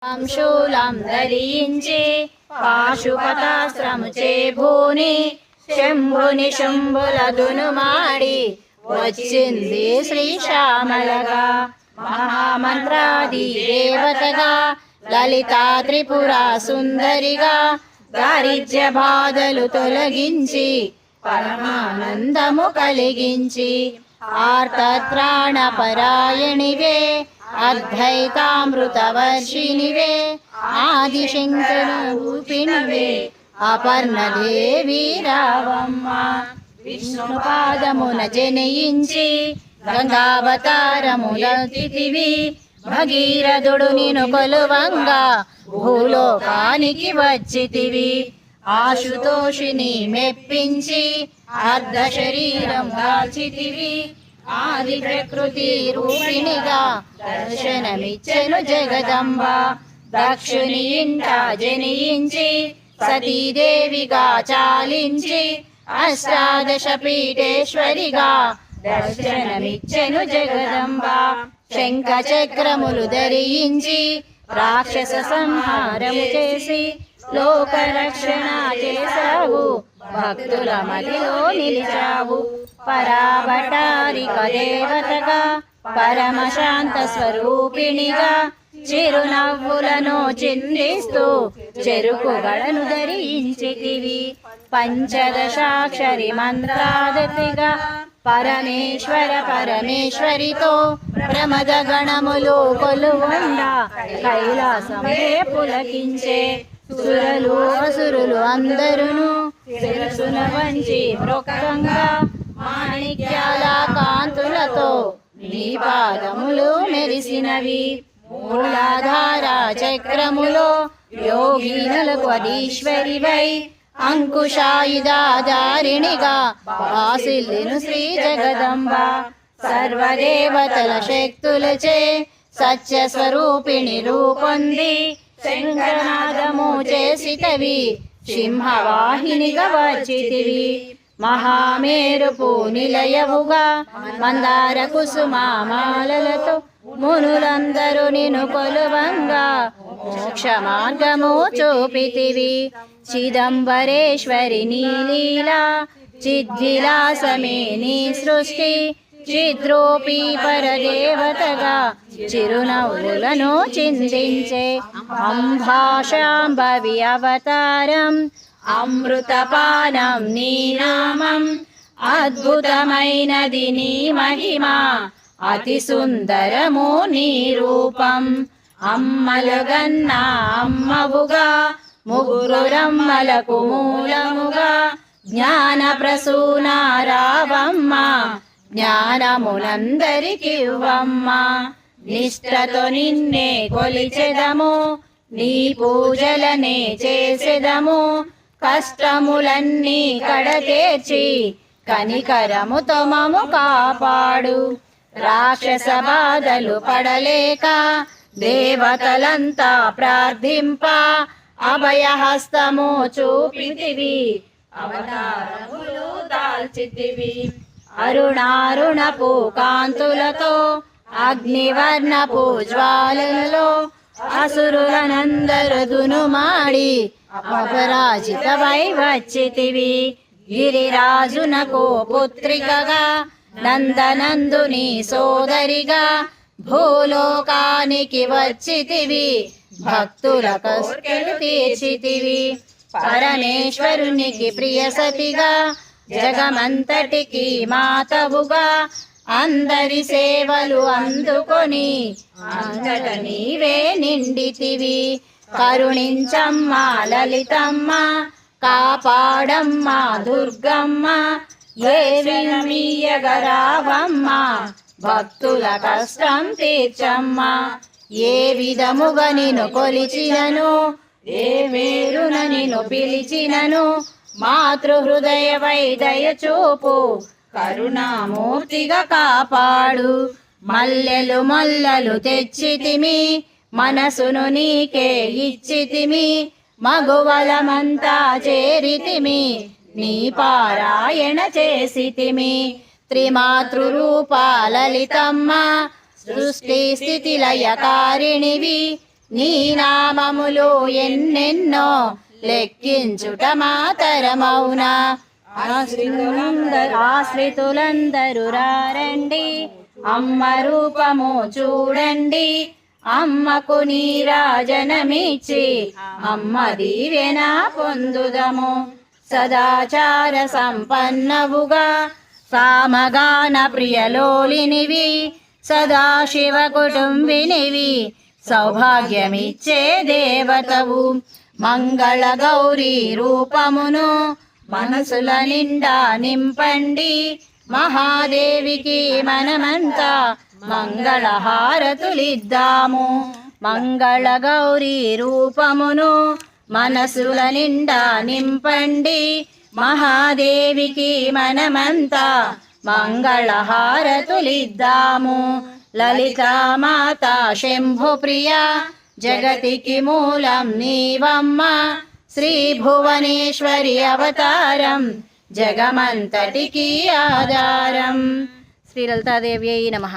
శూలం ధరించి పాశుపతాస్త్రము చేబూని శంభుని శంభులదును మాడి వచ్చింది శ్రీశ్యామలగా మహామంత్రాది దేవతగా లలితా త్రిపురా సుందరిగా దారిద్ర్య బాధలు తొలగించి పరమానందము కలిగించి ఆర్తత్రాణ పరాయణివే అద్వైతామృతవర్షిణివే ఆదిశంకర రూపిణివే అపర్ణదేవి రావమ్మ విష్ణుపాదమున జనయించి గంగావతారములతివి భగీరథుడు నిను కొలువంగా భూలోకానికి వచ్చితివి ఆశుతోషిని మెప్పించి అర్ధ శరీరం దాల్చితివి ఆది ప్రకృతి రూపిణిగా దర్శనమిచ్చెను జగదంబ దక్షుని ఇంట జనించి సతీదేవిగా చాలించి అష్టాదశ పీఠేశ్వరిగా దర్శనమిచ్చెను జగదంబ శంఖ చక్రములు ధరించి రాక్షస సంహారము చేసి లోక రక్షణ చేశావు భక్తుల మదిలో నిలిచావు పరాభటారిక దేవతగా పరమశాంత స్వరూపిణిగా చిరునవ్వులను చిందిస్తూ చెరుకు గడను ధరించితివి పంచదశాక్షరి మంత్రాదతిగా పరమేశ్వర పరమేశ్వరితో ప్రమద గణములు కొలువండా కైలాసమే పులకించే సురలు అసురులు అందరును శిరసున వంచి మృక్కంగా మాణిక్యాల కాంతులతో నీ పాదములు మెరిసినవి మూలాధార చక్రములో యోగినులకు అధీశ్వరివై అంకుశాయుధారిణిగా వాసిల్లిను శ్రీ జగదంబ సర్వదేవతల శక్తులచే సత్య స్వరూపిణి రూపొంది శంకరనాదము చేసితవి సింహవాహినిగా వచ్చితివి మహామేరుపు నిలయవుగా మందార కుసుమాలతో మునులందరూ నిన్ను కొలువంగా మోక్ష మార్గము చూపితివి చిదంబరేశ్వరి నీలీలా చిద్విలాసమే నీ సృష్టి చిద్రూపీ పరదేవతగా చిరునవ్వులను చిందించే అంభాశాంభవి అవతారం అమృతపానం నీ నామం అద్భుతమైనది నీ మహిమ అతి సుందరము నీ రూపం అమ్మలుగన్నా అమ్మవుగా ముగ్గురు రమ్మలకు మూలముగా జ్ఞాన ప్రసూనారావమ్మ జ్ఞానమునందరికివ్వమ్మ నిష్ఠతో నిన్నే కొలిచెదము నీ పూజలనే చేసెదము కష్టములన్నీ కడతేర్చి కనికరముతో మము కాపాడు రాక్షస బాధలు పడలేక దేవతలంతా ప్రార్థింప అభయహస్తము చూపితివి అవతారములు దాల్చితివి అరుణారుణపు కాంతులతో అగ్నివర్ణపు జ్వాలలలో అసురులనందరు దునుమాడి అపరాజితవై వచ్చితివి గిరిరాజునకు పుత్రికగా నందనందుని సోదరిగా భూలోకానికి వచ్చితివి భక్తుల కోర్కెలు తీర్చితివి పరమేశ్వరునికి ప్రియ సతిగా జగమంతటికి మాతవుగా అందరి సేవలు అందుకొని అంతట నీవే నిండితివి కరుణించమ్మ లలితమ్మ కాపాడమ్మ దుర్గమ్మ ఏవియగరావమ్మ భక్తుల కష్టం తీర్చమ్మ ఏ విధముగా నిన్ను కొలిచినను ఏ మేరున నిన్ను పిలిచినను మాతృహృదయ వైదయ చూపు కరుణామూర్తిగా కాపాడు మల్లెలు మల్లలు తెచ్చితిమి మనసును నీకే ఇచ్చితిమి మగువలమంతా చేరితిమి నీ పారాయణ చేసితిమి త్రిమాతృరూప లలితమ్మ సృష్టి స్థితి లయకారిణివి నీ నామములు ఎన్నెన్నో లెక్కించుట మాతరమౌనా. ఆశ్రితులందరూ రారండి, అమ్మ రూపము చూడండి. అమ్మకు నీరాజనమిచ్చి అమ్మ దీవెన పొందుదము. సదాచార సంపన్నవుగా సామగాన ప్రియలోలినివి, సదాశివ కుటుంబినివి, సౌభాగ్యమిచ్చే దేవతవు. మంగళ గౌరీ రూపమును మనసుల నిండా నింపండి. మహాదేవికి మనమంతా మంగళహారతులిద్దాము. మంగళ గౌరీ రూపమును మనసుల నిండా నింపండి. మహాదేవికి మనమంతా మంగళహారతులిద్దాము. లలితామాత శంభుప్రియ జగతికి మూలం నీవమ్మ. శ్రీ భువనేశ్వరి అవతారం జగమంతటికి ఆధారం. శ్రీ లలితాదేవ్యై నమః.